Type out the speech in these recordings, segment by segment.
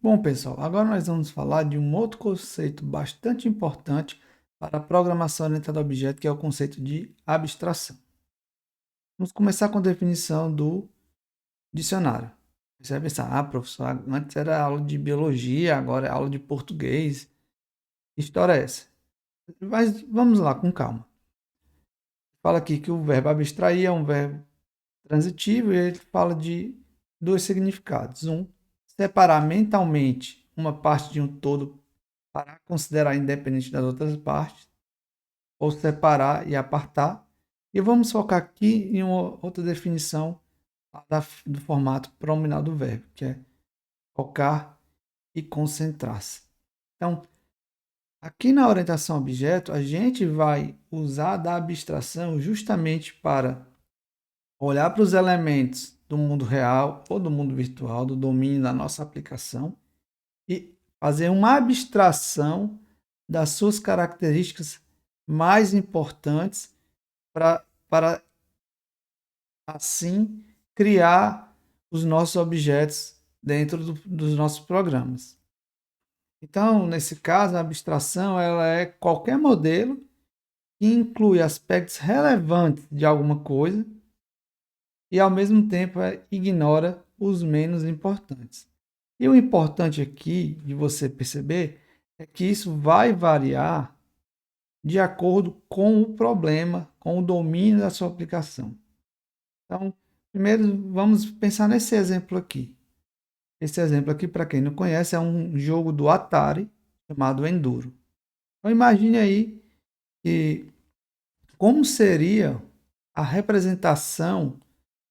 Bom, pessoal, agora nós vamos falar de um outro conceito bastante importante para a programação orientada a objeto, que é o conceito de abstração. Vamos começar com a definição do dicionário. Você vai pensar, professor, antes era aula de biologia, agora é aula de português. Que história é essa? Mas vamos lá, com calma. Fala aqui que o verbo abstrair é um verbo transitivo e ele fala de dois significados. Um, separar mentalmente uma parte de um todo para considerar independente das outras partes, ou separar e apartar. E vamos focar aqui em uma outra definição do formato pronominal do verbo, que é focar e concentrar-se. Então, aqui na orientação a objeto, a gente vai usar da abstração justamente para olhar para os elementos do mundo real ou do mundo virtual, do domínio da nossa aplicação, e fazer uma abstração das suas características mais importantes para assim criar os nossos objetos dentro dos nossos programas. Então, nesse caso, a abstração ela é qualquer modelo que inclui aspectos relevantes de alguma coisa e, ao mesmo tempo, ignora os menos importantes. E o importante aqui de você perceber é que isso vai variar de acordo com o problema, com o domínio da sua aplicação. Então, primeiro vamos pensar nesse exemplo aqui. Esse exemplo aqui, para quem não conhece, é um jogo do Atari chamado Enduro. Então, imagine aí que como seria a representação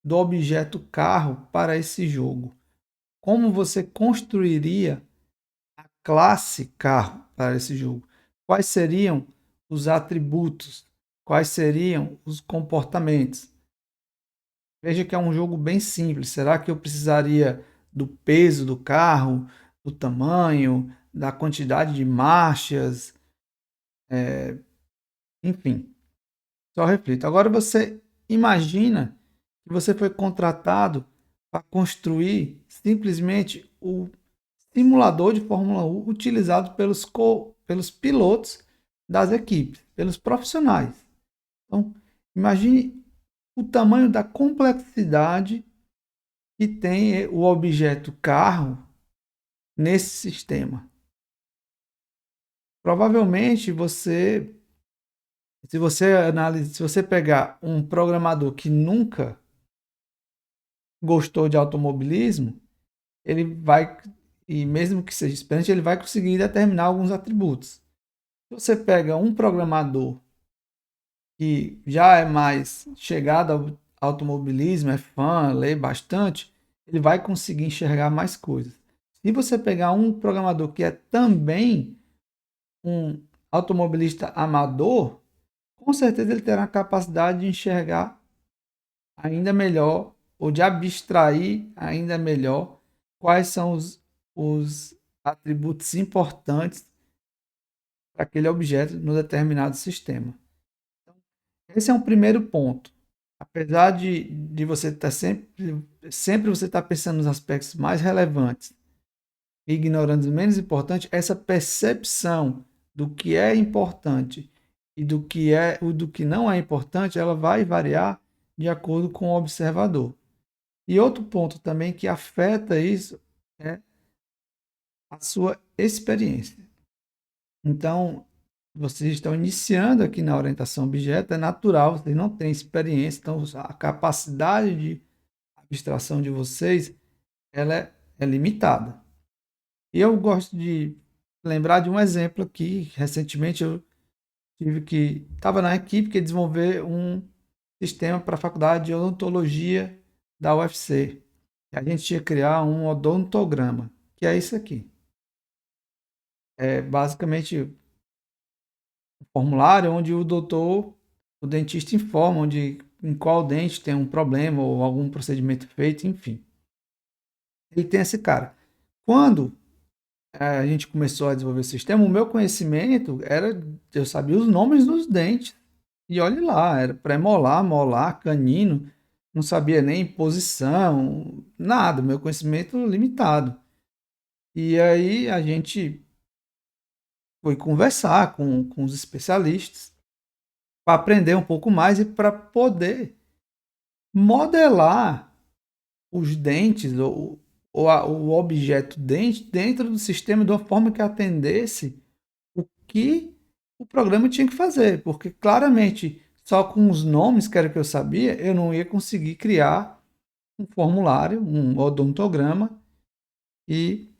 do objeto carro para esse jogo. Como você construiria a classe carro para esse jogo? Quais seriam os atributos? Quais seriam os comportamentos? Veja que é um jogo bem simples. Será que eu precisaria do peso do carro, do tamanho, da quantidade de marchas, enfim, só reflito. Agora você imagina que você foi contratado para construir simplesmente o simulador de Fórmula 1 utilizado pelos pilotos das equipes, pelos profissionais. Então, imagine o tamanho da complexidade que tem o objeto carro nesse sistema. Provavelmente se você pegar um programador que nunca gostou de automobilismo, ele vai, e mesmo que seja experiente, ele vai conseguir determinar alguns atributos. Se você pega um programador que já é mais chegado ao automobilismo, é fã, lê bastante, ele vai conseguir enxergar mais coisas. Se você pegar um programador que é também um automobilista amador, com certeza ele terá a capacidade de enxergar ainda melhor ou de abstrair ainda melhor quais são os atributos importantes para aquele objeto no determinado sistema. Esse é um primeiro ponto. Apesar de você estar sempre você estar pensando nos aspectos mais relevantes e ignorando os menos importantes, essa percepção do que é importante e do que não é importante, ela vai variar de acordo com o observador. E outro ponto também que afeta isso é a sua experiência. Então, vocês estão iniciando aqui na orientação objeto, é natural, vocês não têm experiência, então a capacidade de abstração de vocês é limitada. E eu gosto de lembrar de um exemplo aqui. Recentemente eu tive que estava na equipe que desenvolver um sistema para a faculdade de odontologia da UFC. E a gente tinha que criar um odontograma, que é isso aqui. É basicamente um formulário onde o dentista informa em qual dente tem um problema ou algum procedimento feito, enfim. Ele tem esse cara. Quando a gente começou a desenvolver o sistema, o meu conhecimento era, eu sabia os nomes dos dentes. E olhe lá, era pré-molar, molar, canino, não sabia nem posição, nada, meu conhecimento limitado. E aí a gente foi conversar com os especialistas para aprender um pouco mais e para poder modelar os dentes o objeto dente dentro do sistema de uma forma que atendesse o que o programa tinha que fazer, porque claramente só com os nomes que era que eu sabia, eu não ia conseguir criar um formulário, um odontograma e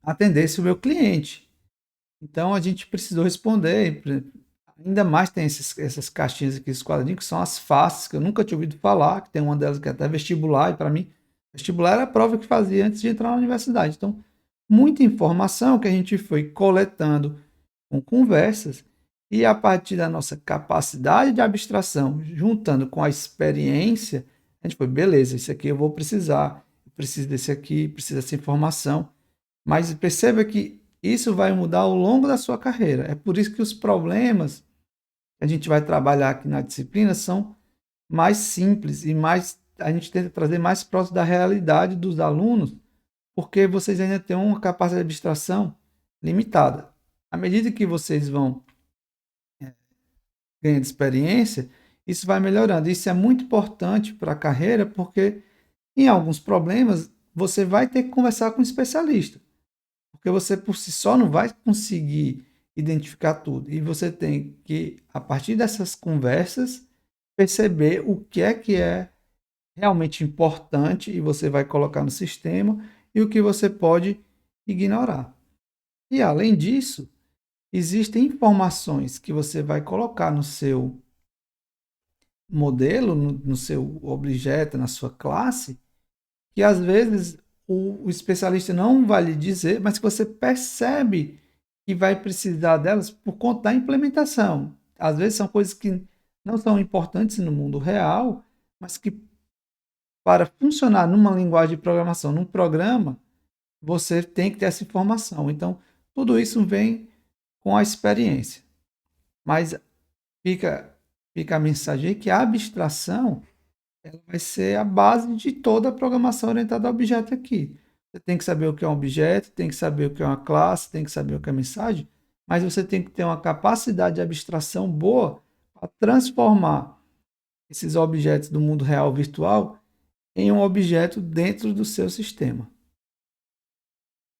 atendesse o meu cliente. Então a gente precisou responder. Ainda mais tem essas caixinhas aqui, esses quadradinhos, que são as faces, que eu nunca tinha ouvido falar, que tem uma delas que é até vestibular, e para mim, vestibular era a prova que fazia antes de entrar na universidade. Então, muita informação que a gente foi coletando com conversas, e a partir da nossa capacidade de abstração, juntando com a experiência, a gente foi, beleza, isso aqui eu vou precisar, eu preciso desse aqui, preciso dessa informação. Mas perceba que isso vai mudar ao longo da sua carreira. É por isso que os problemas que a gente vai trabalhar aqui na disciplina são mais simples e mais a gente tenta trazer mais próximo da realidade dos alunos, porque vocês ainda têm uma capacidade de abstração limitada. À medida que vocês vão ganhando experiência, isso vai melhorando. Isso é muito importante para a carreira, porque em alguns problemas você vai ter que conversar com um especialista. Porque você por si só não vai conseguir identificar tudo. E você tem que, a partir dessas conversas, perceber o que é realmente importante e você vai colocar no sistema e o que você pode ignorar. E além disso, existem informações que você vai colocar no seu modelo, no seu objeto, na sua classe, que às vezes o especialista não vai lhe dizer, mas que você percebe que vai precisar delas por conta da implementação. Às vezes são coisas que não são importantes no mundo real, mas que para funcionar numa linguagem de programação, num programa, você tem que ter essa informação. Então, tudo isso vem com a experiência. Mas fica, fica a mensagem aí que a abstração ela vai ser a base de toda a programação orientada a objeto aqui. Você tem que saber o que é um objeto, tem que saber o que é uma classe, tem que saber o que é mensagem, mas você tem que ter uma capacidade de abstração boa para transformar esses objetos do mundo real virtual em um objeto dentro do seu sistema.